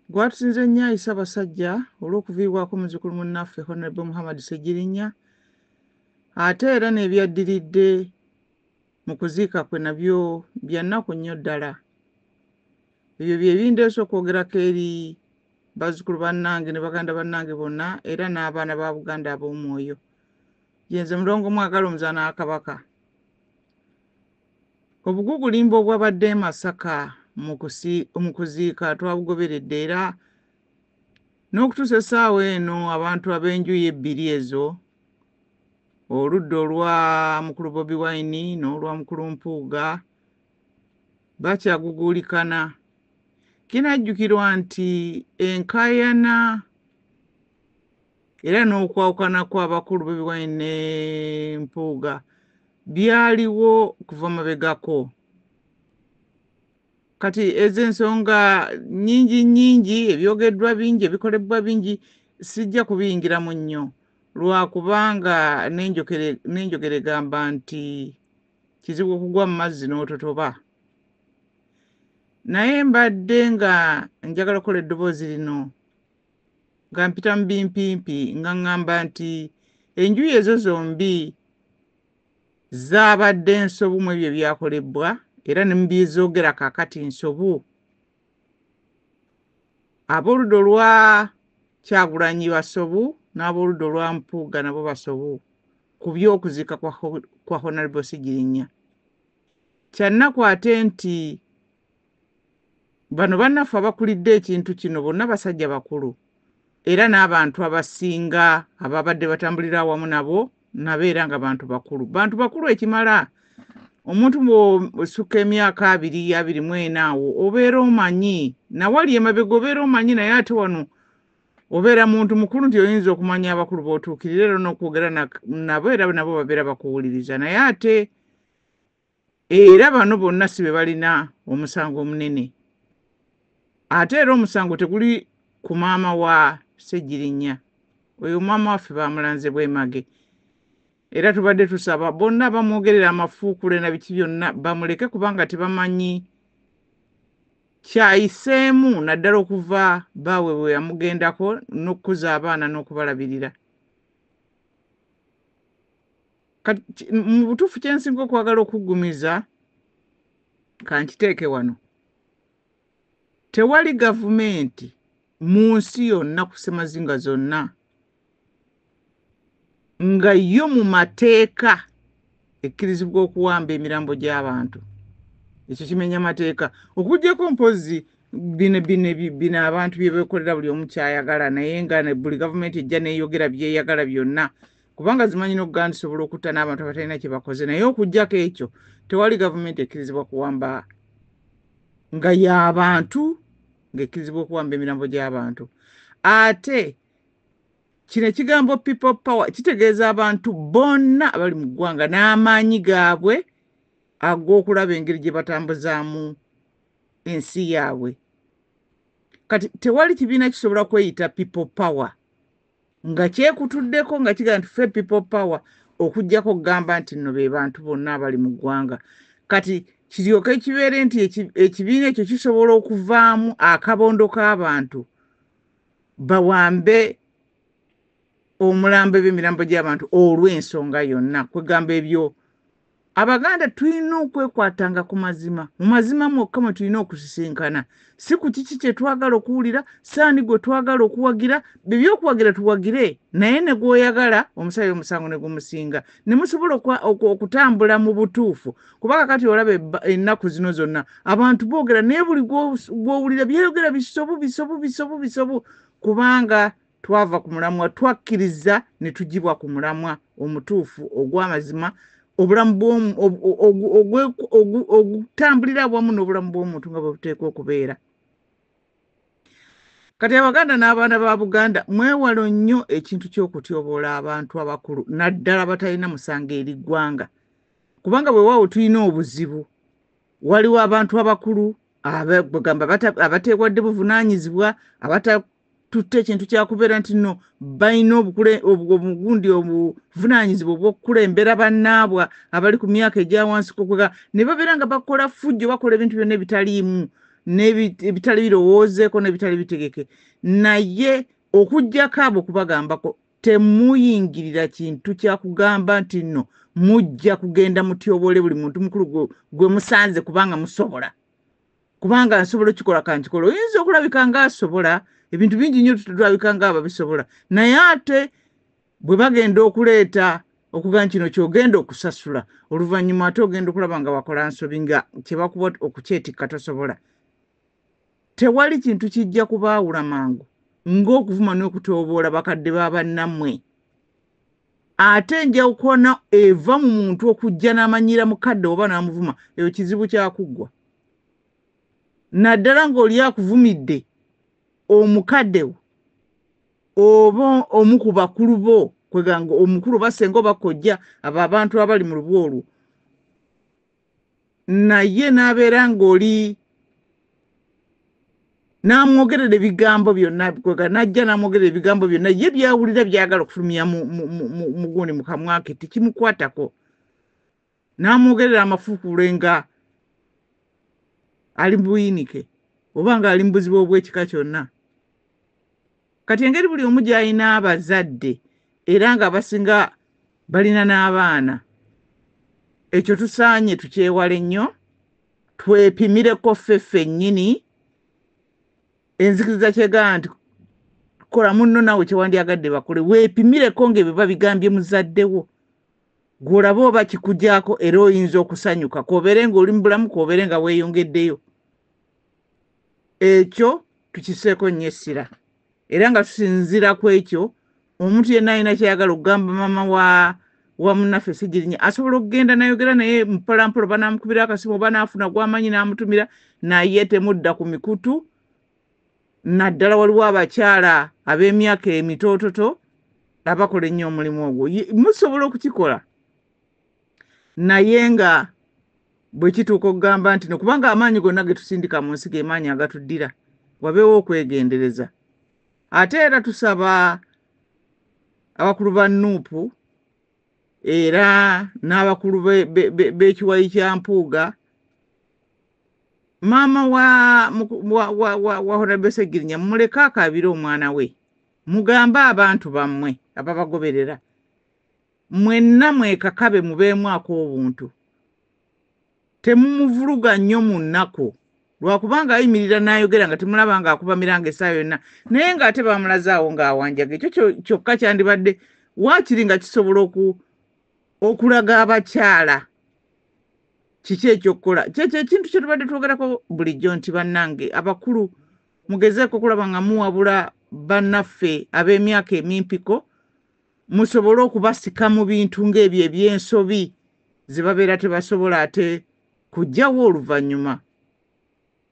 Gwatusinze nnyo ayisa abasajja olw'okuviibwako muzzukulu munnaffe Honorable Muhammad Ssegirinya ate era n'ebyaddiridde mu kuziika kwe nabyo bya nnaku nnyo ddala. Ebyo bye bindeese okwogerako eri bazzukulu bannange ne baganda bannange bonna era n'abaana ba Buganda ab'omwoyo. Yenze Mulongo Mwagala omuzaana wa Kabaka. Obugugulimbo obwabadde e Masaka mu kuziika twabugoberedde era n'okutuusa essaawa eno abantu ab'enjuyi ebbiri ezo oludda olwa mukulu Bobi Wine n'olwa mukulu Mpuuga bakyaguguulikana. Kinajjukirwa nti enkaayana era n'okwawukana kw'abakulu Bobi Wine ne Mpuuga byaliwo kuva mabegako. Kati ezo ensonga nnyingi ebyogeddwa bingi ebikolebwa bingi sijja kubiyingiramu nnyo lwakubanga n'enjogera egamba nti kizibu okugwa mu mazzi n'ototoba. Naye mbadde nga njagala okukola eddoboozi lino nga mpita mu bimpimpi nga ŋŋamba nti enjuyi ezo zombi zaabadde nsobu mu ebyo byakolebwa era ne mubyezoogera kaakati nsobu. Ab'oludda olwa Kyagulanyi basobu n'ab'oludda olwa Mpuuga nabo basobu ku by'okuziika kwa Honorable Ssegirinya. Kyannaku ate nti bano bannaffe abakulidde ekintu kino bonna basajja bakulu era n'abantu abasinga ababadde batambulira awamu nabo era nga bantu bakulu. Bantu bakulu ekimala omuntu bw'osukka emyaka 24 awo obeera omanyi nawali emabega obeera omanyi naye ate wano obeera muntu mukulu nti oyinza okumanya abakulu b'otuukirira era n'okwogera nabo era nabo babeera bakuwuliriza. Naye ate era bano bonna si be balina omusango omunene. Ate era omusango teguli ku maama wa Ssegirinya. Oyo maama waffe bamulanze bwemage. Era tubadde tusaba bonna bamwogerera amafuukule na biki byonna bamuleke kubanga tebamanyi kyayiseemu naddala okuva baawe bwe yamugendako n'okukuza abaana n'okubalabirira. Mu butuufu kye nsinga okwagala okuggumiza kankiteeke wano. Tewali gavumenti mu nsi yonna ku ssemazinga zonna nga yo mu mateeka ekkirizibwa okuwamba emirambo gy'abantu. Ekyo kimenya mateeka. Okuggyako mpozi bino abantu bye beekolera buli omu kyayagala naye nga buli gavumenti ejja neeyogera byeyagala byonna kubanga zimanyi n'okugamba zisobola okutta n'abantu abatalina kye bakoze. Naye okuggyako ekyo tewali gavumenti ekkirizibwa kuwamba nga y'abantu ng'ekkirizibwa okuwamba emirambo gy'abantu. Ate kino ekigambo people power kitegeeza abantu bonna abali mu ggwanga n'amaanyi gaabwe ag'okulaba engeri gye batambuzaamu ensi yaabwe. Kati tewali kibiina kisobola kweyita people power nga kyekutuddeko nga kigaa nti ffe people power okuggyako okugamba nti nno be bantu bonna abali mu ggwanga. Kati kiryoke kibeere nti ekibiina ekyo kisobola okuvaamu akabondo k'abantu bawambe omulambo b'emirambo gy'abantu olw'ensonga yonna. Kwegamba ebyo Abaganda tulina okwekwatanga ku mazima. Mu mazima mwokka mwe tulina okusisinkana. Si ku kiki kye twagala okuwulira, saani gwe twagala okuwagira, by'okuwagira tuwagire naye ne gw'oyagala omusajja omusango ne gumusinga. Ne musobola okutambula mu butuufu. Kubanga kati olaba ennaku zino zonna abantu boogera naye buli gw'owulira byeyogera bisobu kubanga twava ku mulamwa twakkiriza ne tugibwa ku mulamwa omutuufu ogw'amazima obulamu ogutambulira awamu n'obulamu bw'omuntu nga bwe buteekwa okubeera. Kati Abaganda n'abaana ba Buganda mwewalo nnyo ekintu ky'okutyoboola abantu abakulu naddala batalina musango eri ggwanga. Kubanga bwe waawo tulina obuzibu. Waliwo abantu abakulu abateekwadde buvunaanyizibwa tutte ekintu kyakubeera nti nno balina obugundi obuvunaanyizibwa obw'okukulembera bannaabwe abali ku myaka egya wansi kokwega ne babeera nga bakola fujjo bakola ebintu byonna ebitaliimu n'ebitali birowoozeeko n'ebitali bitegeke naye okujjako abo kubagambako temuyingirira kintu kyakugamba nti nno mujja kugenda mutyobole buli muntu mukulu gwe musanze kubanga musobola kubanga nsobola okikola kankikola oyinza okulabika ng'asobola ebintu bingi nnyo tutulabika ng'ababisobola naye ate bwe bagenda okuleeta okugamba kino kyogenda okusasula oluvannyuma ate ogenda okulaba nga wakola nsobi nga kyebakuba okukyetikka tosobola tewali kintu kijja kubaawula mangu ng'okuvuma n'okutooboola bakadde b'abannammwe ate enjawukona eva mu muntu okujja n'amanyira mukadde oba n'amuvuma eyo kizibu kyakuggwa naddala ng'oli akuvumidde omukadde wo oba omu ku bakulu bo kweganga omukulu basenga oba kojja abo abantu abali mu lubu olwo naye n'abeera ng'oli n'amwogerera ebigambo byonna najja n'amwogerera ebigambo byonna ye byawulira byagala okufulumya mu gundi mu kamwa ke tekimukwatako n'amwogerera amafuukuule nga ali mu buyinike oba nga ali mu buzibu obw'ekika kyonna kati engeri buli omu gy'alina abazadde era nga basinga balina n'abaana ekyo tusaanye tukyewale nnyo twepimireko ffeffe nnyini enzikiriza kyegamba nti kola munno naawe kyewandyagadde bakole weepimireko ng'ebyo babigambye muzaddewo gw'olaba oba kikugyako era oyinza okusanyuka koobeere ng'oli mu bulamu koobeere nga weeyongeddeyo ekyo tukiseeko nnyo essira era nga tusinzira ku ekyo omuntu yenna alina kyayagala okugamba maama wa munnaffe Ssegirinya asobola okugenda nayogera naye mpolampola banaamukubira akasimu oba naafuna gw'amanyi n'amutumira naye temudda ku mikutu naddala waliwo abakyala ab'emyaka emitoototo abakola ennyo omulimu ogwo musobola okukikola naye nga bwe kituuka okugamba nti kubanga amaanyi gonna ge tusindika mu nsi ge maanyi agatuddira wabeewo okwegendereza ate era tusaba abakulu ba Nuupu era n'abakulu b'ekiwayi kya Mpuuga maama wa Honorable Ssegirinya muleke akaabire omwana we mugambe abantu bammwe ababagoberera mwenna mwekakabe mubeemwako obuntu temumuvuluga nnyo mu nnaku lwakubanga ayimirira n'ayogera nga temulaba ng'akuba miranga essaawa yonna naye ng'ate bamulazaawo ng'awanjaga ekyo kyokka kyandibadde waakiri nga kisobola okulaga abakyala kiki ekyokukola kyekyo ekintu kye tubadde twogerako bulijjo nti bannange abakulu mugezeeko okulaba nga muwabula bannaffe ab'emyaka emimpiko musobole okubasika mu bintu ng'ebyo eby'ensobi ze babeera tebasobola ate kujjawo oluvannyuma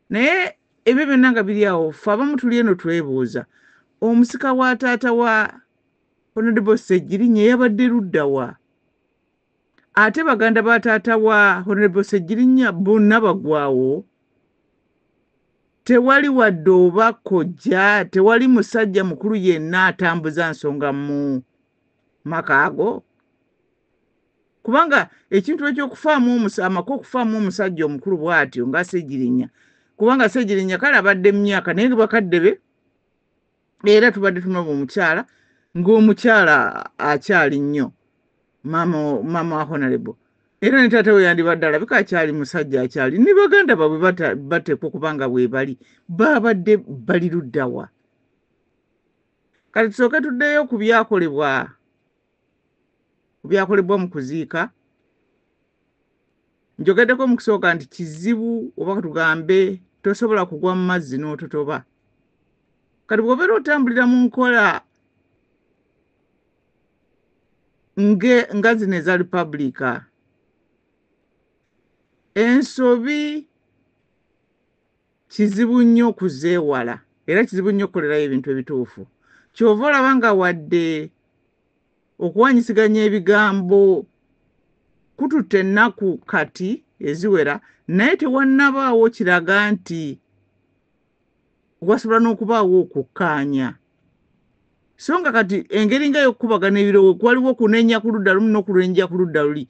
naye ebyo byonna nga biri awo ffe abamu tuli eno twebuuza omusika wa taata wa Honorable Ssegirinya yabadde ludda wa ate baganda ba taata wa Honorable Ssegirinya bonna bagwawo tewali wadde oba kojja tewali musajja mukulu yenna atambuza nsonga mu maka ago kubanga ekintu ekyokufaamu amaka okufaamu omusajja omukulu bw'atyo nga Ssegirinya kubanga Ssegirinya kale abadde mu myaka naye bakadde be era tubadde tumulaba omukyala ng'omukyala akyali nnyo maama wa Honorable era ne taata we yandibadde alabika akyali musajja akyali ne baganda baabwe bateekwa okubanga bwe bali babadde bali luddawa kati tusooke tuddeyo ku byakolebwa mu kuziika njogeddeko mu kusooka nti kizibu oba tugambe tosobola kugwa mu mazzi n'ototoba kati bw'obeera otambulira mu nkola nga zino eza Repubulika ensobi kizibu nnyo okuzeewala era kizibu nnyo okukolerayo ebintu ebituufu kyova olaba nga wadde okuwanyisiganya ebigambo kututte ennaku kati eziwera naye tewannabaawo kiraga nti wasobola n'okubaawo okukkaanya so nga kati engeri nga y'okukubagana ebirowoozo waliwo okunenya ku ludda lumu n'okulenja ku ludda luli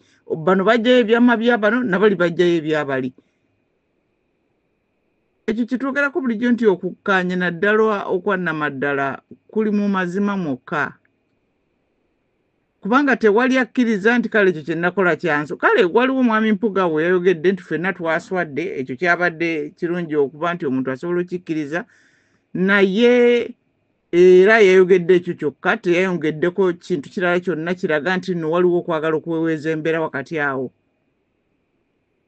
bano bajjayo ebyama bya bano nabali bajjayo ebyabali ekyo kitwogerako bulijjo nti okukkaanya naddala okwannamaddala kuli mu mazima mwokka kubanga tewali akkiriza nti kale ekyo kye nakola kyanso kale waliwo omwami Mpuga we yayogedde nti ffenna twaswadde ekyo kyabadde kirungi okuba nti omuntu asobola okukikkiriza naye era yayogedde ekyo kyokka teyayongeddeko kintu kirala kyonna kiraga nti nno waliwo okwagala okuweweeza embeera wakati awo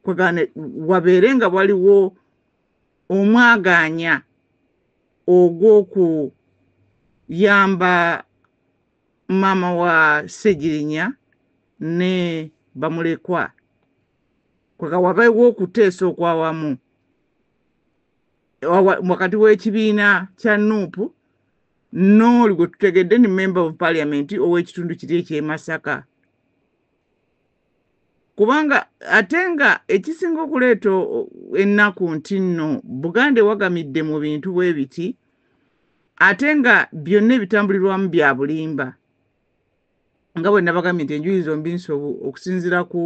kwegane wabeere nga waliwo omwagaanya ogw'okuyamba mama wa Ssegirinya ne Bamulekwa kwega wabeewo okuteesa okwawamu wakati w'ekibiina kya Nuupu n'oli gwe tutegedde ni member of parliament ow'ekitundu kiri eky'e Masaka kubanga ate nga ekisinga okuleeta ennaku nti nno Buganda ewagamidde mu bintu bwe biti ate nga byonna ebitambulirwamu bya bulimba nga bwe nabagambye nti enjuyi zombi nsobo okusinziira ku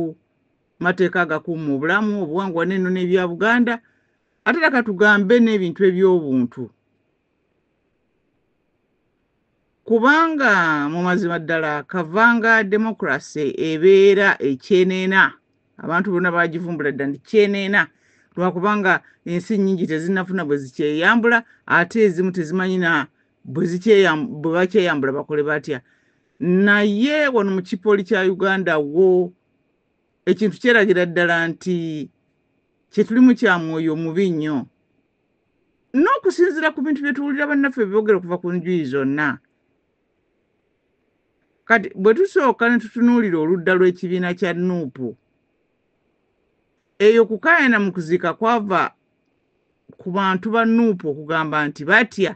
mateeka agakuuma obulamu obuwangwa n'enno n'ebya Buganda ate laka tugambe n'ebintu eby'obuntu kubanga mu mazima ddala kavanga democracy ebeera ekyeneena abantu bonna bagivumbula dda nti kyeneena lwakubanga ensi nnyingi tezinnafuna bwe zikyeyambula ate ezimu tezimanyina bwe bakyeyambula bakole batya naye wano mu kipooli kya Uganda wo ekintu kyeragira ddala nti kyetulimu kya mwoyo mubi nnyo n'okusinziira ku bintu bye tuwulira bannaffe byogera okuva ku njuyi zonna kati bwe tusooka ne tutunuulira oludda lw'ekibiina kya Nuupu eyo kukaayana mu kuziika kwava ku bantu ba Nuupu okugamba nti batya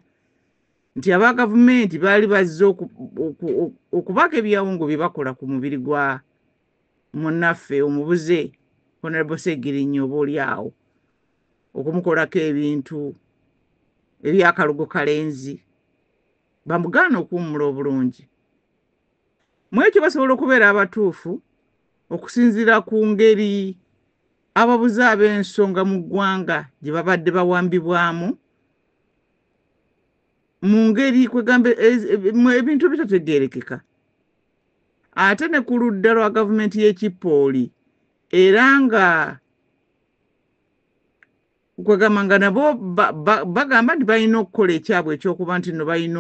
nti aba gavumenti baali bazze okubaka ebyawungo bye bakola ku mubiri gwa munnaffe omubuze Honorable Ssegirinya oba oli awo okumukolako ebintu ebyakalogo kalenzi bamugaana okuwummula obulungi mu ekyo basobola okubeera abatuufu okusinziira ku ngeri ababuze ab'ensonga mu ggwanga gye babadde bawambibwamu mu ngeri kwegambe ebintu bitategeerekeka ate ne ku ludda lwa gavumenti y'ekipooli era nga kwegamba nga nabo bagamba nti balina okukola ekyabwe ekyokuba nti nno balina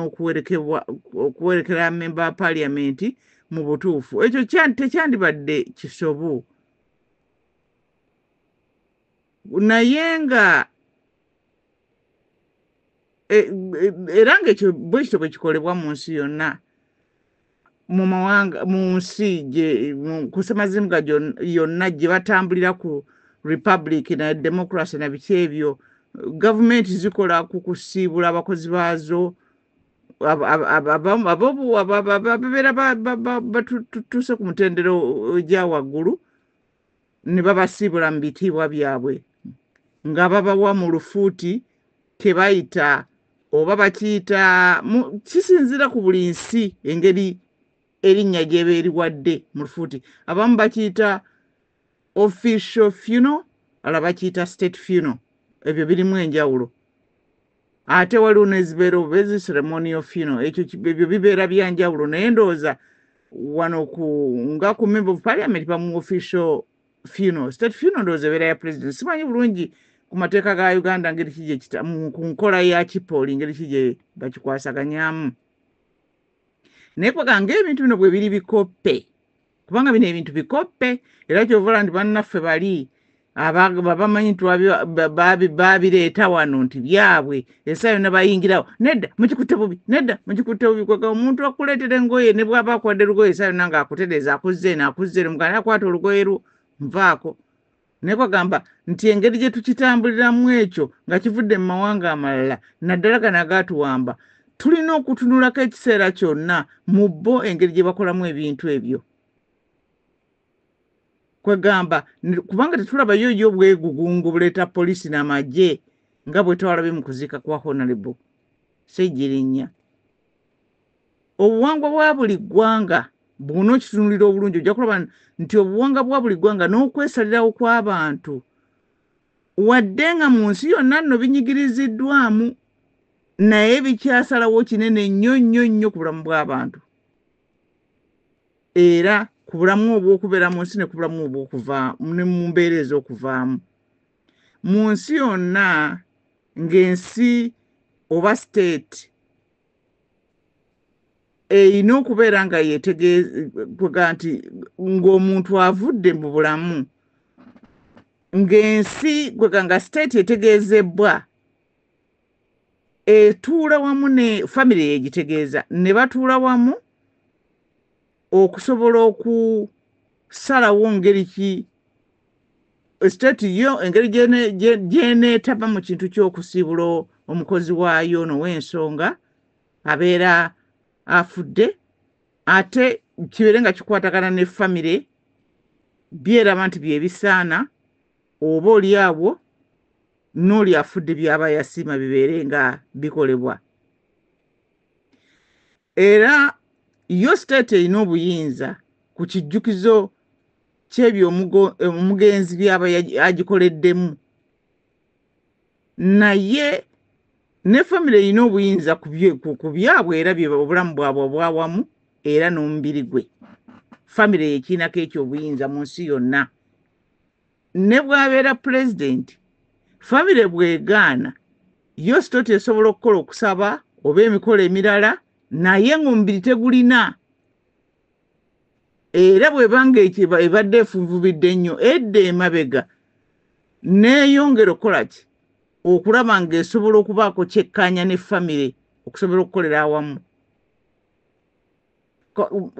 okuwerekera memba wa paliamenti mu butuufu ekyo tekyandibadde kisobo naye nga era ng'ekyo bwe kityo bwe kikolebwa mu nsi yonna mu mawanga mu nsi ku ssemazinga yonna gye batambulira ku republic na democracy na biki ebyo gavumenti zikola ku kusiibula abakozi baazo ababeera batuuse ku mutendero gya waggulu ne babasiibula mu bitiibwa byabwe nga babawa mu lufuuti tebayita oba bakiyita kisinzira ku buli nsi engeri erinnya gy'eba eriwadde mu lufuuti abamu bakiyita official funeral ala bakiyita state funeral ebyo birimu enjawulo ate waliwo n'ezibeera obezi ceremonial funeral ebyo bibeera byanjawulo naye ndowooza wano nga ku member of parliament bamu official funeral state funeral ndowooza ebeera ya president simanyi bulungi ku mateeka ga Uganda ngeri kije ku nkola ya kipooli ngeri kije bakikwasaganyamu naye kweganga ebintu bino bwe biri bikoppe kubanga bino ebintu bikoppe era kyovola nti bannaffe bali bamanyi nti babireeta wano nti byabwe ensi yonna bayingirawo nedda mukikutte bubi nedda mukikutte bubi kwega omuntu akuleetera engoye ne bw'aba akwadde lugoye ensi yonna ng'akutereeza akuzze n'akuzze mugana akwata olugoye lwo nvaako naye kwagamba nti engeri gye tukitambuliramu ekyo nga kivudde mu mawanga amalala naddala gano agaatuwamba tulina okutunulako ekiseera kyonna mu bo engeri gye bakolamu ebintu ebyo kwegamba kubanga tetulabayo yo bwegugungu buleeta poliisi n'amagye nga bwe twalabe mu kuziika kwa Honorable Ssegirinya obuwangwa bwa buli ggwanga bw'onookitunulira obulungi ojja kulaba nti obuwangwa bwa buli ggwanga n'okwesalirawo kw'abantu wadde nga mu nsi yonna nno binyigiriziddwamu naye bikyasalawo kinene nnyo ku bulamu bw'abantu era ku bulamu obw'okubeera mu nsi ne ku bulamu obw'okuva ne mu mbeera ez'okuvaamu mu nsi yonna ng'ensi oba state erina okubeera nga yeetegeeza nti ng'omuntu avudde mu bulamu ng'ensi nga state etegeezebbwa etuula wamu ne famire yegitegeeza ne batuula wamu okusobola okusalawo ngeri ki state yo engeri gyeneetaba mu kintu ky'okusiibula omukozi waayo n'ow'ensonga abeera afudde ate kibeere nga kikwatagana ne famire byeraba nti byebisaana oba oli awo n'oli afudde byaba yasiima bibeere nga bikolebwa era yo state erina obuyinza ku kijjukizo ky'ebyo omugenzi byaba agikoleddemu naye ne famire erina obuyinza ku byabwe era obulamu bwabwe obwawamu era n'omubiri gwe famire yekiinako ekyo obuyinza mu nsi yonna ne bw'abeera pulezidenti famire bwegaana yo state esobola okukola okusaba oba emikolo emirala naye ng'omubiri tegulina era bw'ebanga ebadde efunvubidde nnyo edda emabega neeyongera okukola ki okulaba ng'esobola okubaako kyekkaanya ne famire okusobola okukolera awamu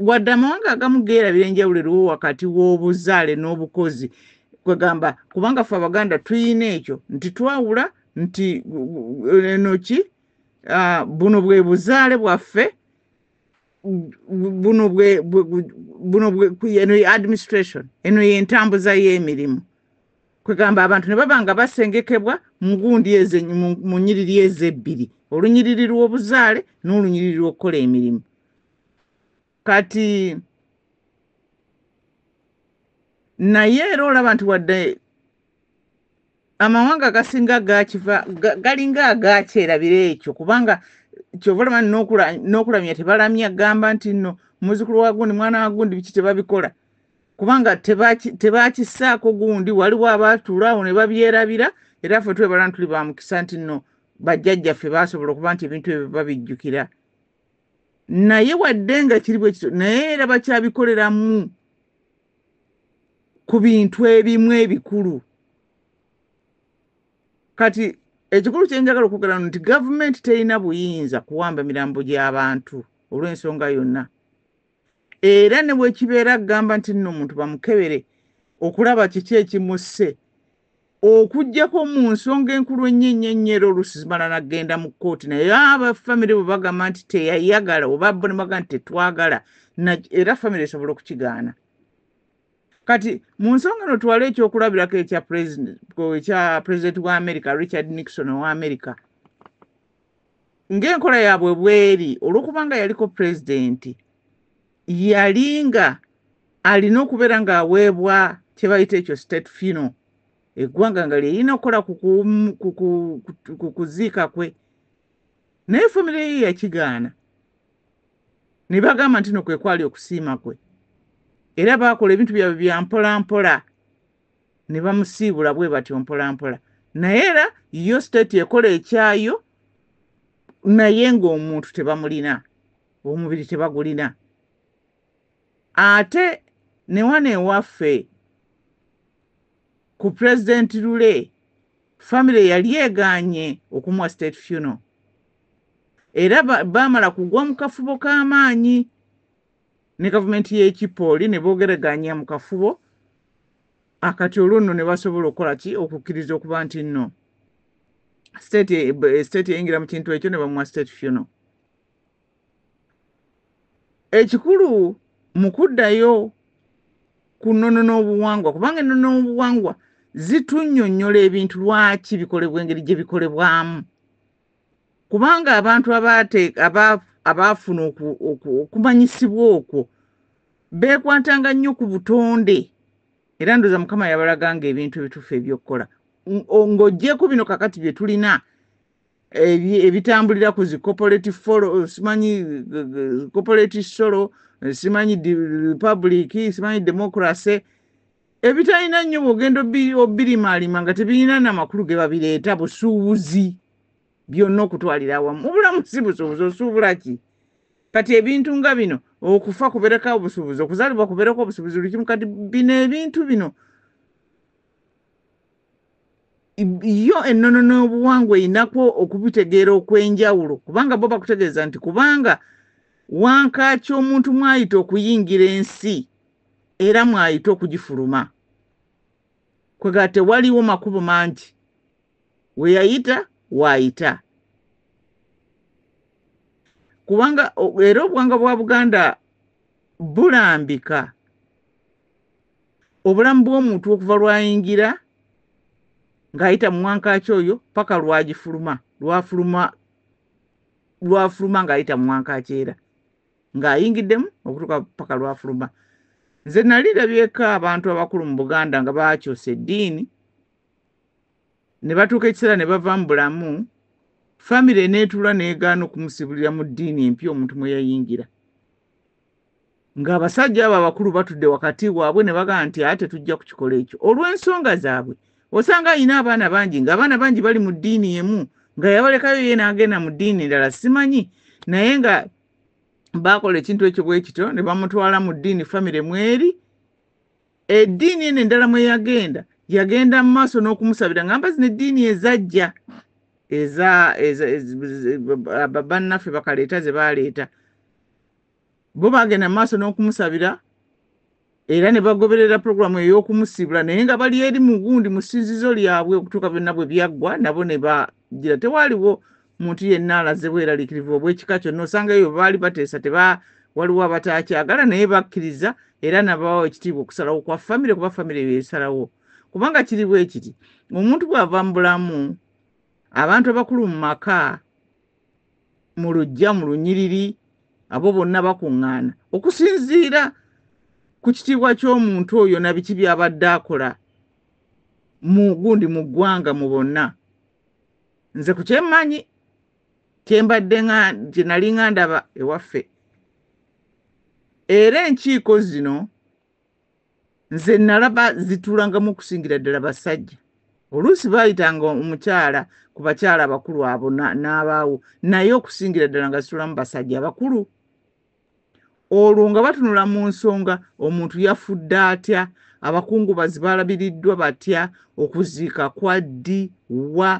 wadde amawanga agamu geerabira enjawulo eriwo wakati w'obuzaale n'obukozi kwegamba kubanga ffe Abaganda tuyina ekyo nti twawula nti eno buno bwe buzaale bwaffe buno eno administration eno y'entambuza y'emirimu kwegamba abantu ne baba nga basengekebwa mu nnyiriri ezebbiri olunyiriri lw'obuzaale n'olunyiriri lw'okukola emirimu kati naye era olaba nti wadde amawanga agasinga galinga agakyerabira ekyo kubanga kyova olaba n'okulamya tebalamya gamba nti nno muzzukulu wa gundi mwana wa gundi biki tebabikola kubanga tebakisaako gundi waliwo abaatuulaawo ne babyerabira era ffe twebala tuli ba mukisa nti nno bajjajjaffe baasobola okuba nti ebintu ebyo babijjukira naye wadde nga kiri bwe kityo naye era bakyabikoleramu ku bintu ebimu ebikulu kati ekikulu kyenjagala okwogera nti gavumenti terina buyinza kuwamba mirambo gy'abantu olw'ensonga yonna era ne bwekibeera kugamba nti nno omuntu bamukebere okulaba kiki ekimusse okuggyako mu nsonga enkulu ennyo oluusi zimala nagenda mu kkooti naye abafamire bwe bagamba nti teyayagala oba bo ne bagamba nti tetwagala era famire esobola okukigaana kati mu nsonga eno twale ekyokulabirako ekya pulezidenti wa America Richard Nixon owa America ng'enkola yaabwe bweri olw'okubanga yaliko pulezidenti yalinga alina okubeera ng'aweebwa kyebayita ekyo state funeral eggwanga nga lyerina okukola ku kuziika kwe naye famire ye yakigaana ne bagamba nti no kwe kwali okusiima kwe era baakola ebintu byabwe bya mpolampola ne bamusiibula bwe batyo mpolampola naye era yo state ekola ekyayo naye ng'omuntu tebamulina omubiri tebagulina ate ne wano ewaffe ku pulezidenti Lule famire yali egaanye okumuwa state funeral era baamala kugwa mu kafubo k'amaanyi ne gavumenti y'ekipooli ne boogeraganya mu kafubo akati olwo nno ne basobola okukola ki okukkiriza okuba nti nno state eyingira mu kintu ekyo ne bamuwa state funeral ekikulu mu kuddayo ku nnono n'obuwangwa kubanga ennono n'obuwangwa zitunnyonnyola ebintu lwaki bikolebwa engeri gye bikolebwamu kubanga abantu abaafuna okumanyisibwa okwo beekwatanga nnyo ku butonde era ndoza Mukama yabalaga nga ebintu ebituufu ebyokukola ng'oggyeko bino kakati bye tulina ebitambulira ku zi cooperative follow simanyi cooperative solo simanyi republic simanyi democracy ebitalina nnyo bw'ogenda obirimalima nga tebirina n'amakulu ge babireeta busuubuzi byonna okutwalira awamu obulamu si busuubuzi osuubula ki kati ebintu nga bino okufa kubereko obusuubuzi okuzaalibwa kubereko obusuubuzi buli kimu kati bino ebintu bino yo ennono n'obuwangwa einako okubitegeera okwenjawulo kubanga bo bakutegeeza nti kubanga wankaaki omuntu mwayita okuyingira ensi era mwayita okugifuluma kwega tewaliwo makubo mangi weyayita waayita kubanga era obuwangwa bwa Buganda bulambika obulamu bw'omuntu okuva lwayingira ng'ayita mu wankaaki oyo paka lwagifuluma lwafuluma ng'ayita mu wankaaki era ng'ayingiddemu okutuuka paka lwafuluma. Nze nali ndabyeko abantu abakulu mu Buganda nga baakyusa eddiini ne batuuka ekiseera ne bava mu bulamu famire n'etuula n'egaana okumusibulira mu ddiini empya omuntu mwe yayingira ng'abasajja abo abakulu batudde wakati waabwe ne bagamba nti ate tujja kukikola ekyo olw'ensonga zaabwe. Osanga ayina abaana bangi ng'abaana bangi bali mu ddiini emu nga yabalekayo ye n'agenda mu ddiini endala simanyi naye nga baakola ekintu ekyo bwe kityo ne bamutwala mu ddiini famire mweri eddiini eno endala mwe yagenda mu maaso n'okumusabira ngamba zino eddiini ezajja bannaffe bakaleeta ze baaleeta bo bagenda mu maaso n'okumusabira era ne bagoberera programu ey'okumusibula naye nga bali eri mu gundi mu ssinzizo lyabwe okutuuka byonna bwe byaggwa nabo ne bagira tewaaliwo muntu yenna alaze bweraliikirivu obw'ekika kyonna osanga eyo baali bateesa waliwo abataakyagala naye bakkiriza era nabawa ekitiibwa okusalawo kwa famire kuba famire beesalawo kubanga kiri bwe kiti omuntu bw'ava mu bulamu abantu abakulu mu maka mu luggya mu lunyiriri abo bonna bakuŋŋaana okusinziira ku kitiibwa ky'omuntu oyo na biki byabadde akola mu gundi mu ggwanga mu bonna. Nze ku kyemmanyi kyembadde kye nali nga ndaba ewaffe era enkiiko zino nze nalaba zituulangamu okusingira ddala basajja oluusi baayitanga omukyala ku bakyala abakulu abo n'abaawo naye okusingira ddala nga zituulamu basajja abakulu. Olwo nga batunula mu nsonga omuntu yafudde atya abakungubazi balabiriddwa batya okuziika kwa ddi wa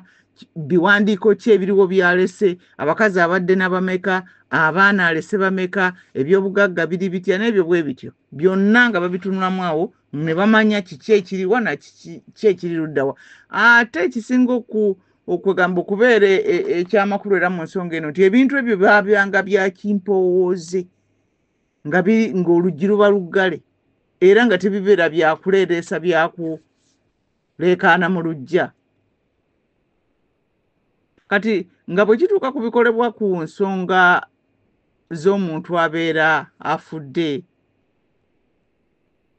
biwandiiko ki ebiriwo byalese abakazi abadde n'abameka abaana alese bameka ebyobugagga biri bitya n'ebyo bwe bityo byonna nga babitunulamu awo ne bamanya kiki ekiriwa na kiki ekiri luddawa. Ate ekisinga okwegamba okubeera ekyamakulu era mu nsonga eno nti ebintu ebyo babyanga bya kimpowooze ng'oluggi luba luggale era nga tebibeera byakuleereesa byakuleekaana mu luggya. Kati nga bwe kituuka ku bikolebwa ku nsonga z'omuntu abeera afudde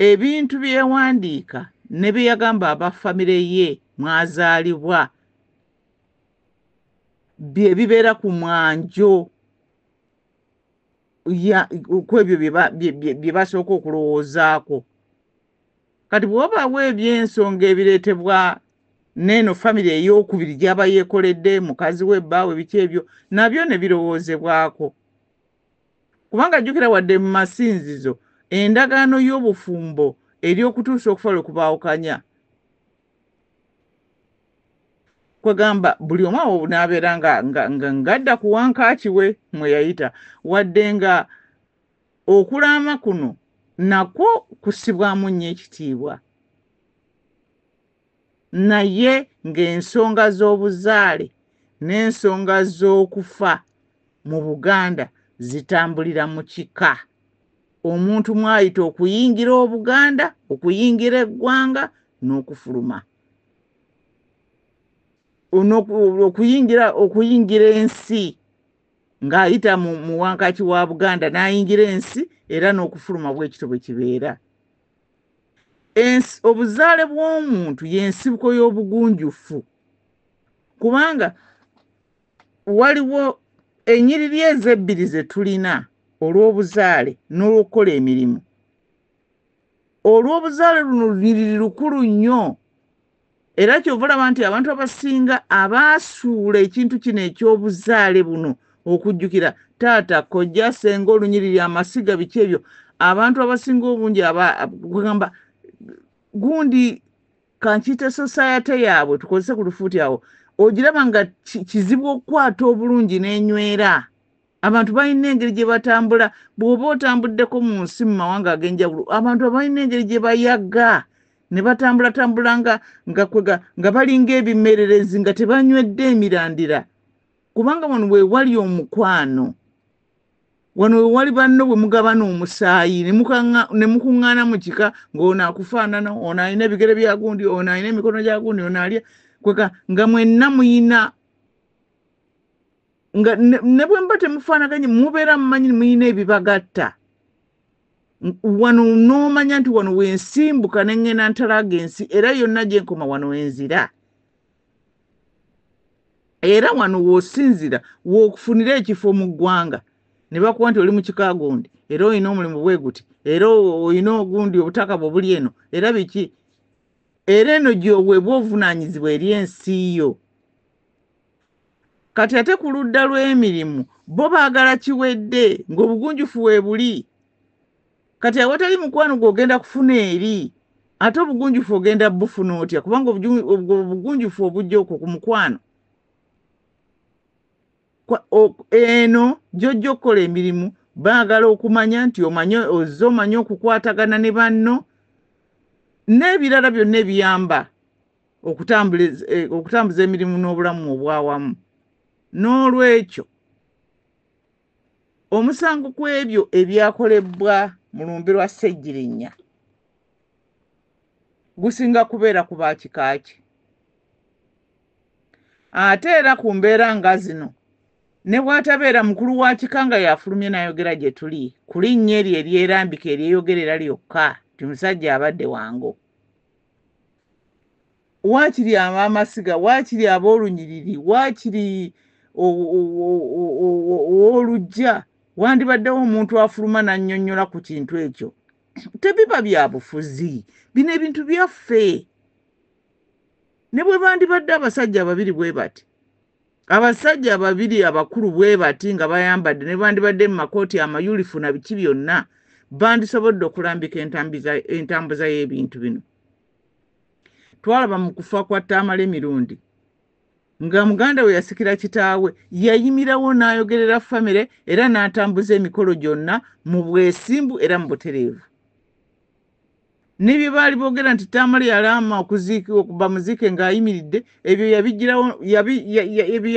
ebintu bye yawandiika ne bye yagamba abafamire ye mwazaalibwa bye bibeera ku mwanjo kwebyo bye basooka okulowoozaako. Kati bw'obaawo eby'ensonga ebireetebwa n'eno famire ey'okubiri gy'aba yeekoledde mukazi we bbaawe biki ebyo nabyo ne birowoozebwako kubanga jjukira wadde mu masinzizo endagaano y'obufumbo ery'okutuusa okufa lwe kubaawukanya kwegamba buli omu awo n'abeera ng'adda ku wankaaki we mwe yayita wadde nga okulaama kuno nakwo kussibwamu nnyo ekitiibwa naye ng'ensonga z'obuzaale n'ensonga z'okufa mu Buganda zitambulira mu kika omuntu mwayita okuyingira Obuganda okuyingira eggwanga n'okufuluma okuyingira ensi ng'ayita mu wankaaki wa Buganda n'ayingira ensi era n'okufuluma bw'ekito bwe kibeera. obuzaale bw'omuntu y'ensibuko y'obugunjufu kubanga waliwo ennyiriri ezebbiri ze tulina olw'obuzaale n'olw'okukola emirimu. Olw'obuzaale luno lunyiriri lukulu nnyo era kyova olaba nti abantu abasinga abaasuula ekintu kino eky'obuzaale buno okujjukira taata kojja senga olunyiriri amasiga biki ebyo abantu abasinga obungi kugamba gundi kankiyite society yaabwe tukozese ku lufuuti awo ogiraba nga kizibu okukwata obulungi n'enywera. Abantu balina engeri gye batambula bw'oba otambuddeko mu nsi mu mawanga ag'enjawulo abantu abalina engeri gye bayaga ne batambulatambula nga balinga ebimererezi nga tebanywedde emirandira kubanga wano bwe wali omukwano wano we wali banno bwe mugabana omusaayi ne mukuŋŋaana mu kika ng'ono akufaanana ono alina ebigere bya gundi ono alina emikono gya gundi ono alya nga mwenna muyina nga ne bwe mba temufaanaganye mubeera mumanyi muyina ebibagatta wano n'omanya nti wano wensimbuka neŋŋenda ntalaga ensi era yonna gye nkoma wano wenzira era wano w'osinzira w'okufunira ekifo mu ggwanga ne bakuba nti oli mu kika gundi era olina omulimu bwe guti era olina ogundi obutaka bwe buli eno era biki era eno gy'oweebwa obuvunaanyizibwa eri ensi yo. Kati ate ku ludda lw'emirimu bo baagala kiwedde ng'obugunjufu we buli. Kati awatali mukwano gw'ogenda kufuna eri ate obugunjufu ogenda bufuna otya kubanga obugunjufu obujja okwo ku mukwano. Eno gy'ojja okukola emirimu baagala okumanya nti omanye okukwatagana ne banno n'ebirala byonna ebiyamba okutambuza emirimu n'obulamu obwawamu. N'olwekyo omusango ku ebyo ebyakolebwa mu lumbe lwa Ssegirinya gusinga kubeera ku baakika ki. Ate era ku mbeera nga zino ne bw'atabeera mukulu wa kika nga yafulumye n'ayogera gye tuli ku linnya eryo eryerambika eryeyogerera lyokka ti musajja abadde wango. Waakiri amasiga waakiri ab'olunyiriri waakiri ow'olujja wandibaddewo omuntu afuluma n'annyonnyola ku kintu ekyo tebiba bya bufuzi bino ebintu byaffe. Ne bwe bandibadde abasajja babiri bwe bati abasajja babiri abakulu bwe bati nga bayambadde ne bandibadde mu makooti amayulifu na biki byonna bandisobodde okulambika entambuza y'ebintu bino. Twalaba mu kufa kwa Tamale Mirundi nga muganda we yasikira kitaawe yayimirawo n'ayogerera famire era n'atambuza emikolo gyonna mu bwesimbu era mu butereevu. N'ebyo baali boogera nti Tamale yalaama okuba muziike ng'ayimiridde ebyo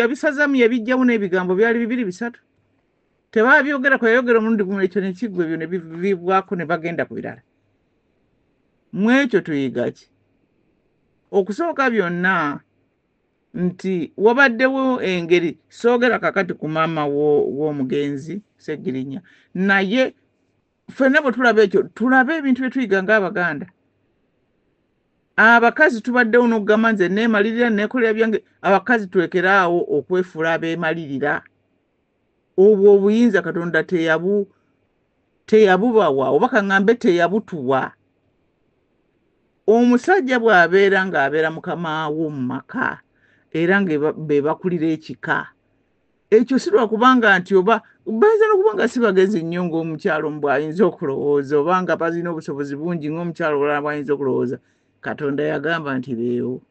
yabisazamu yabiggyamu n'ebigambo byali 2-3. Tebaabyogera yayogera omulundi gumu ekyo ne kiggwa ebyo ne bivibwako ne bagenda ku birala. Mu ekyo tuyiga ki? Okusooka byonna nti wabaddewo engeri soogera kakati ku maama w'omugenzi Ssegirinya naye ffenna bwe tulaba ekyo tulabe ebintu bye tuyiga ng'Abaganda. Abakazi tubaddewo n'okugamba nze neemalirira neekolera byange abakazi tulekeraawo okwefuula abeemalirira. Obwo obuyinza Katonda teyabubawa oba kaŋŋambe teyabutuwa. Omusajja bw'abeera ng'abeera mukama wo mu maka era nga be bakulira ekika ekyo si lwakubanga nti oba bayinza n'okuba nga si bagezi nnyo ng'omukyalo bw'ayinza okulowooza oba nga bazina obusobozi bungi ng'omukyalo olala bw'ayinza okulowooza. Katonda yagamba nti beewo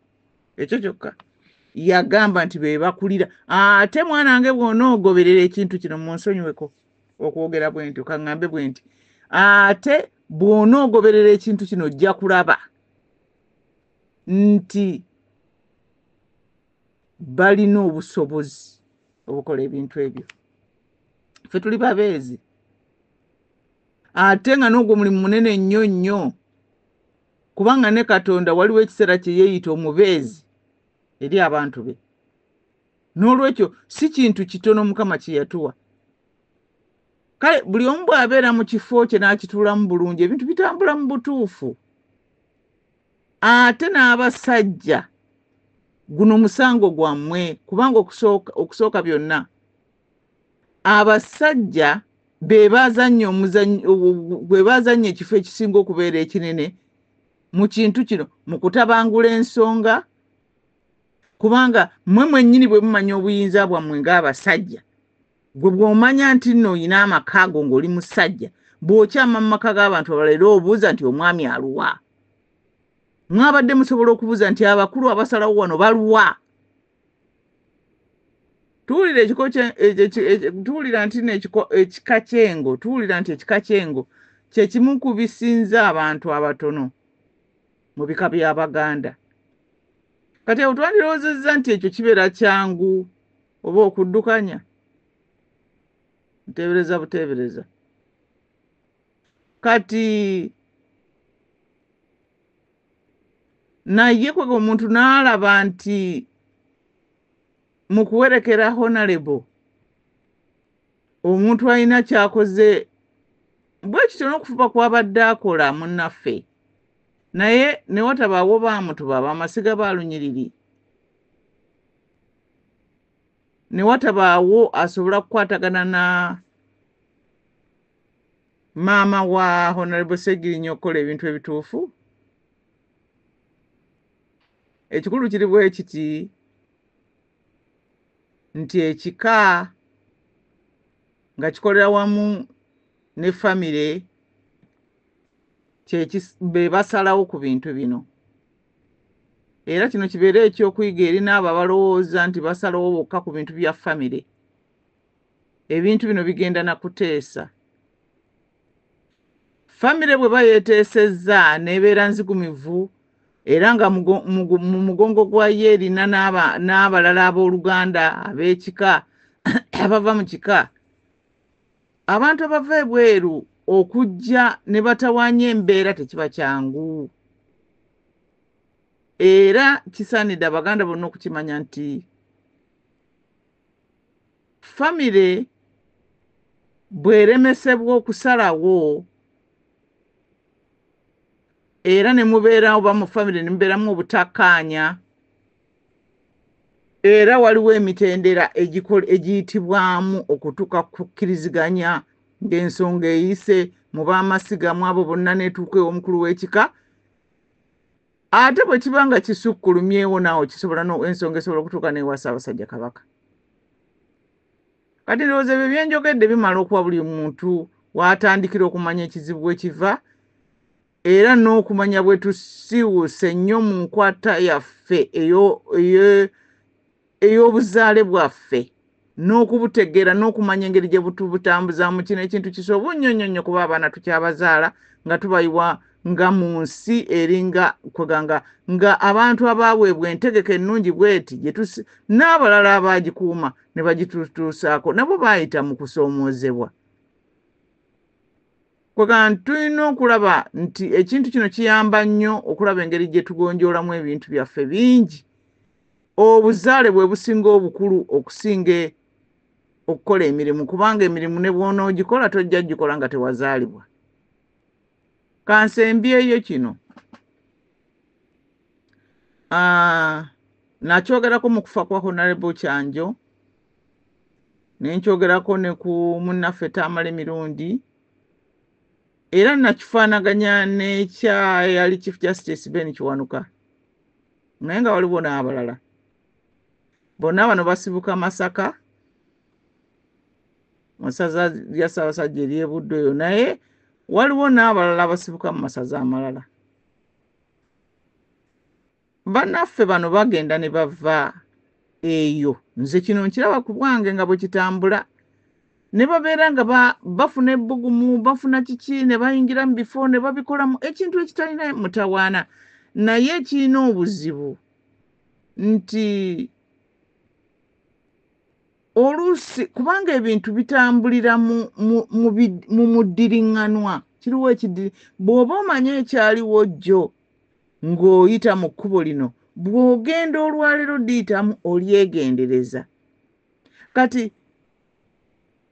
ekyo kyokka yagamba nti be bakulira. Ate mwana wange bw'onoogoberera ekintu kino munsonyiweko okwogera bwe nti okaŋŋambe bwe nti ate bw'onoogoberera ekintu kino ojja kulaba nti balina obusobozi obukola ebintu ebyo. Ffe tuli babeezi ate nga n'ogwo mulimu munene nnyo nnyo kubanga ne Katonda waliwo ekiseera kye yeeyita omubeezi eri abantu be. N'olwekyo si kintu kitono Mukama kye yatuwa. Kale buli omu bw'abeera mu kifo kye n'akituulamu bulungi ebintu bitambula mu butuufu. ate n'abasajja guno musango gwammwe kubanga okusooka byonna abasajja be bazannya ekifo ekisinga okubeera ekinene mu kintu kino mu kutabangula ensonga kubanga mmwe mwennyini bwe mumanya obuyinza bwammwe ng'abasajja gwe bw'omanya nti nno oyina amaka go ng'oli musajja bw'okyama mu maka g'abantu abalala era obuuza nti omwami aluwa mwabadde musobola okubuuza nti abakulu abasalawo wano baluwa tuwulira nti ekika kyengo tuwulira nti ekika kyengo kye kimu ku bisinza abantu abatono mu bika by'Abaganda kati awo twandirowoozezza nti ekyo kibeera kyangu oba okuddukanya nteebereza buteebereza kati naye kwega omuntu n'alaba nti mu kuwerekera honorable omuntu alina kyakoze bwe kityo n'okufuba kwabadde akola munnaffe naye ne watabaawo baamutuba abamasiga baalunyiriri ne watabaawo asobola kukwatagana na maama wa honorable Segirinnya okukola ebintu ebituufu ekikulu kiri bwe kiti nti ekika nga kikolera wamu ne famire be basalawo ku bintu bino era kino kibeere ekyokuyiga eri n'abo abalowooza nti basalawo bokka ku bintu bya famire ebintu bino bigenda na kuteesa famire bwe bayeeteesezza n'ebeera nzigumivu era nga mu mugongo gwayo erina n'abalala abooluganda ab'ekika abava mu kika abantu abava ebweru okujja ne batawaanya embeera tekiba kyangu era kisaanidde Abaganda bonna okukimanya nti famire bw'eremesebwa okusalawo era ne mubeera oba mu famire ne mubeeramu obutakkaanya era waliwo emitendera egiyitibwamu okutuuka kukkiriziganya ng'ensonga eyise mu baamasigamu abo bonna n'etuuka ew'omukulu w'ekika ate bwe kiba nga kisukkulumyewo naawo kisobola ensonga esobola okutuuka n'ewa Ssaabasajja Kabaka kati ndowooza ebyo byenjogedde bimala okuwa buli muntu w'atandikira okumanya ekizibu bwe kiva era n'okumanya bwe tusiwuuse nnyo mu nkwata yaffe ey'obuzaale bwaffe n'okubutegeera n'okumanya engeri gye butubutambuzaamu kino ekintu kisobola nnyonnyo kuba abaana tukyabazaala nga tubayiwa nga mu nsi eringa kweganga nga abantu abaweebwa entegeka ennungi bweti n'abalala abaagikuuma ne bagitutuusaako nabo baayita mu kusoomoozebwa kweganga tulina okulaba nti ekintu kino kiyamba nnyo okulaba engeri gye tugonjoolamu ebintu byaffe bingi obuzaale bwe businga obukulu okusinga okukola emirimu kubanga emirimu ne bw'onoogikola tojja gikola nga tewazaalibwa kansembyeyo kino nakyogerako mu kufa kwa Honorable Kyanjo nenkyogerako ne ku munnaffe Tamale Emirundi era nakifaanaganya n'ekya yali Chief Justice Ben Kiwanuka naye nga waliwo n'abalala bonna bano basibuka Masaka mu ssaza lya Ssaabasajja ery'e Buddo naye waliwo n'abalala abasibuka mu masaza amalala bannaffe bano bagenda ne bava eyo nze kino nkiraba ku bwange nga bwe kitambula ne babeera nga bafuna ebbugumu bafuna kiki ne bayingira mu bifo ne babikolamu ekintu ekitalina mutawaana naye kirina obuzibu nti oluusi kubanga ebintu bitambulira mu muddiriŋŋanwa kiriwo ekidiri bw'oba omanye ekyaliwo jjo ng'oyita mu kkubo lino bw'ogenda olwaleero diyitamu olyegendereza kati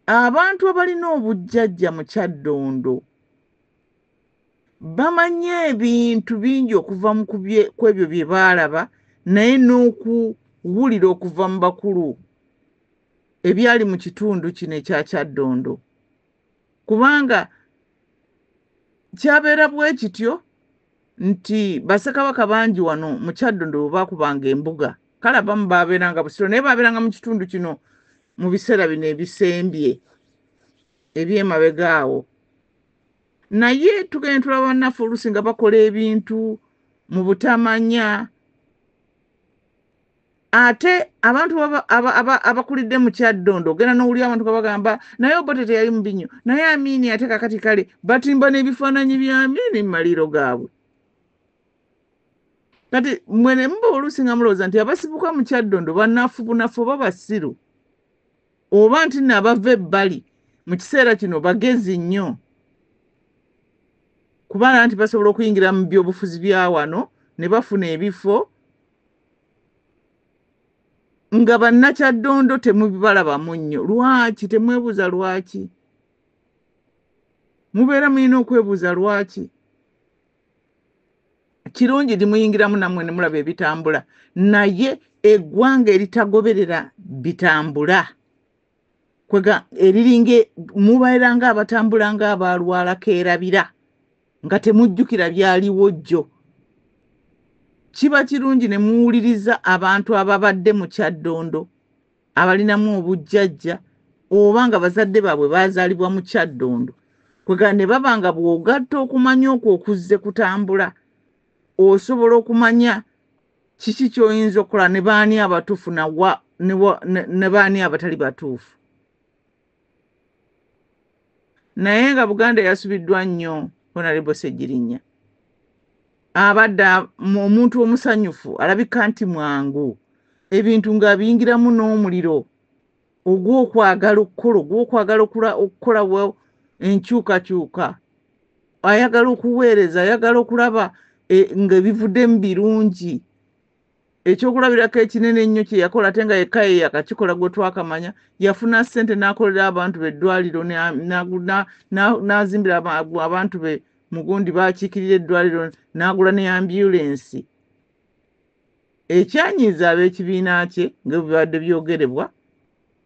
abantu abalina obujjajja mu Kyaddondo bamanye ebintu bingi okuva mu kwebyo bye baalaba naye n'okuwulira okuva mu bakulu ebyali mu kitundu kino ekya Kyaddondo kubanga kyabeera bwe kityo nti bassekabaka bangi wano mu Kyaddondo bwe baakubanga embuga kale abamu baabeeranga Busiro naye baabeeranga mu kitundu kino mu biseera bino ebisembye eby'emabega awo naye tugenda tulaba bannaffe oluusi nga bakola ebintu mu butamanya ate abantu abakulidde mu Kyaddondo ogenda n'owulira abantu nga bagamba naye Obote teyali mubi nnyo naye Amiini ate kakati kale batimba n'ebifaananyi bya Amiini mu maliiro gaabwe kati mwene muba oluusi nga mulowooza nti abasibuka mu Kyaddondo bannaffe bunafu oba basiru oba nti n'abava ebbali mu kiseera kino bagezi nnyo kubanga nti basobola okuyingira mu byobufuzi bya wano ne bafuna ebifo nga bannakyaddondo temubibalabamu nnyo lwaki temwebuuza lwaki mubeera mulina okwebuuza lwaki kirungi limuyingiramu nammwe ne mulaba ebitambula naye eggwanga eritagoberera bitambula kwega eriringe mubaera ng'abatambula ng'abalwala keerabira nga temujjukira byaliwo jjo kiba kirungi ne muwuliriza abantu ababadde mu Kyaddondo abalinamu obujjajja oba nga bazadde baabwe baazaalibwa mu Kyaddondo kwega ne baba nga bw'ogatta okumanya okwo okuzze kutambula osobola okumanya kiki ky'oyinza okukola ne baani abatuufu ne baani abatali batuufu naye nga Buganda yasubiddwa nnyo Honorable Ssegirinnya abadde omuntu omusanyufu alabika nti mwangu ebintu ng'abiyingiramu n'omuliro ogw'okwagala okukola ogw'okwagala okukola enkyukakyuka ayagala okuweereza ayagala okulaba ng'ebivuddemu birungi ekyokulabirako ekinene ennyo kye yakola ate nga yekka ye yakakikola gwe twakamanya yafuna ssente n'akolera abantu be eddwaliro n'azimbira abantu be mugundi baakiikirira eddwaliro n'agula ne ambulensi ekyanyiiza ab'ekibiina kye nga bibadde byogerebwa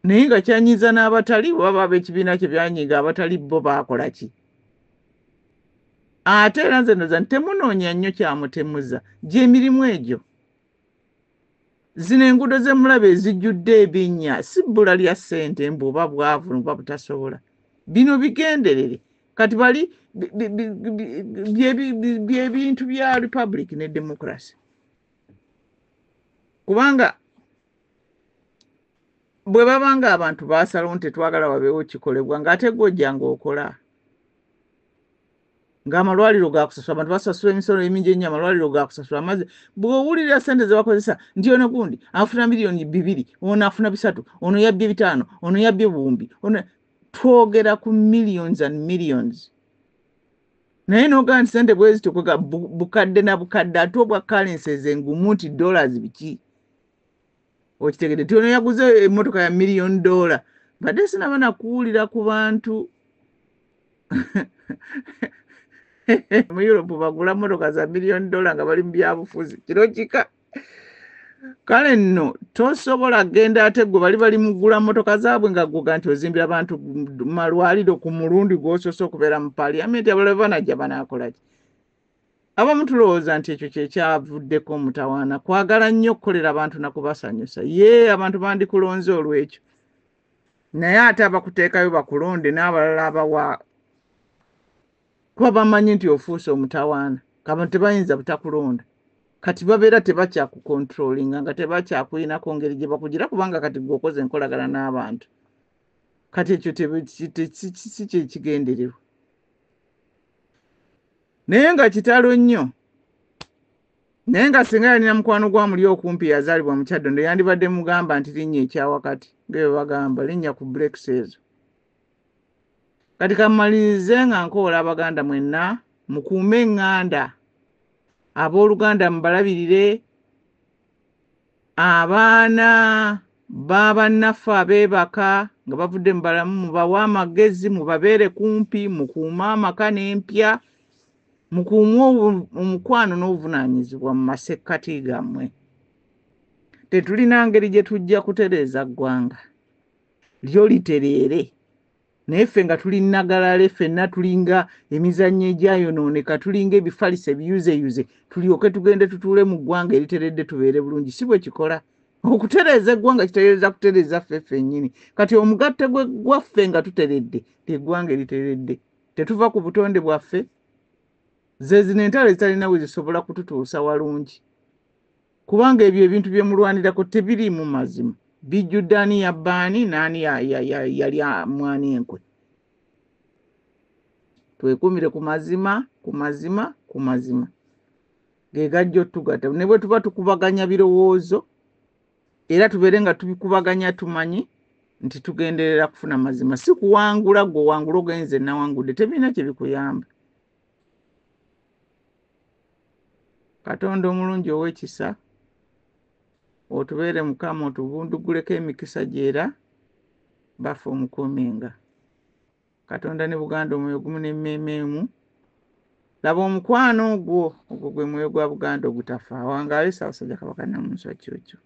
naye nga kyanyiiza n'abatali oba ab'ekibiina kye byanyiiga abatali bo baakola ki ate era nze ndoza temunoonya nnyo kyamutemuza gy'emirimu egyo zino enguudo z'emulaba ezijjudde ebinnya si bbula lya ssente mbu oba bwavu oba butasobola bino bigenderere kati bali byebintu bya republic ne democracy kubanga bwe babanga abantu baasalawo tetwagala wabeewo kikolebwa ng'ate gw'ojjanga okola ng'amalwaliro gakusasula abantu basasula emisolo emingi ennyo amalwaliro gakusasula amazzi bw'owulira ssente ze bakozesa nti ono gundi afuna miliyoni 2 ono afuna 3 ono yabbye 5 ono yabbye buwumbi twogera ku millions and millions naye n'ogaa nti ssente bwe zitukoga bukadde na bukadde ate obwa currencies engumu nti dollars biki okitegedde ti ono yaguze emmotoka ya $1 million badde sinaba nakuwulira ku bantu mu Europe bagula mmotoka za $1 million nga bali mu byabufuzi kiro kika kale nno tosobola genda ate gwe bali mugula mmotoka zaabwe nga gwoga nti ozimbira abantu malwaliro ku mulundi gw'osoose okubeera mu paliamenti abalala banajja banaakola ki abamu tulowooza nti ekyo kyekyavuddeko mutawaana kwagala nnyo okukolera abantu nakubasanyusa abantu bandikulonze olw'ekyo naye ate abakuteekayo bakulonde n'abalala abawa kuba bamanyi nti ofuuse omutawaana kabantu tebayinza butakulonda kati babeera tebakyakukontrolinga nga tebakyakuyinako ngeri gye bakugira kubanga kati gweokoze enkolagana n'abantu kati ekyo si kyekigendererwa naye nga kitalo nnyo naye nga singa yalina mukwano gwa muli okumpi yazaalibwa mu Kyaddondo yandibadde mugamba nti linnya ekyawakati ngebe bagamba linnya ku breaks ezo kati kamalirize nga nkoola Abaganda mwenna mukuume eŋŋanda abooluganda mubalabirire abaana b'abannaffe abeebaka nga bavudde mu balamu mubawe amagezi mubabeere kumpi mukuume amaka n'empya mukuumwe omukwano n'obuvunaanyizibwa mu masekkati gammwe. Tetulina ngeri gye tujja kutereeza ggwanga lyo litereere, naye ffe nga tuli nagalale, ffenna tulinga emizannyo egyayonooneka, tulinga ebifalisa ebiyuzeyuze, tulyoke tugende tutuule mu ggwanga eriteredde tubeere bulungi. Si bwe kikola. Okutereeza eggwanga kitereeza kutereeza ffe ffennyini. Kati omugatte gwaffe nga tuteredde ly'eggwanga eriteredde. Tetuva ku butonde bwaffe, ze zino entalo zitalina we zisobola kututuusa walungi. Kubanga ebyo ebintu bye mulwanirako tebiri mu mazima. Bijjudde ani yabbaani n'ani yali mwana enkwe. Twekumire ku mazima, ku mazima, ku mazima. Ge gajja otugatta. Ne bwe tuba tukubaganya birowoozo, era tubeere nga tubikubaganya tumanyi nti tugenderera kufuna mazima. Si kuwangula gwe wangula ogenze nawangudde, tebirina kye bikuyamba. Katonda omulungi ow'ekisa, otubeere Mukama, otubunduguleko emikisa gyera baffe omukuumenga. Katonda ne Buganda omwoyo gumu n'emmeeme emu. Laba omukwano ogwo gwe mwoyo gwa Buganda ogutafa. Awangaale Ssaabasajja Kabaka Namunswa Ccuucu.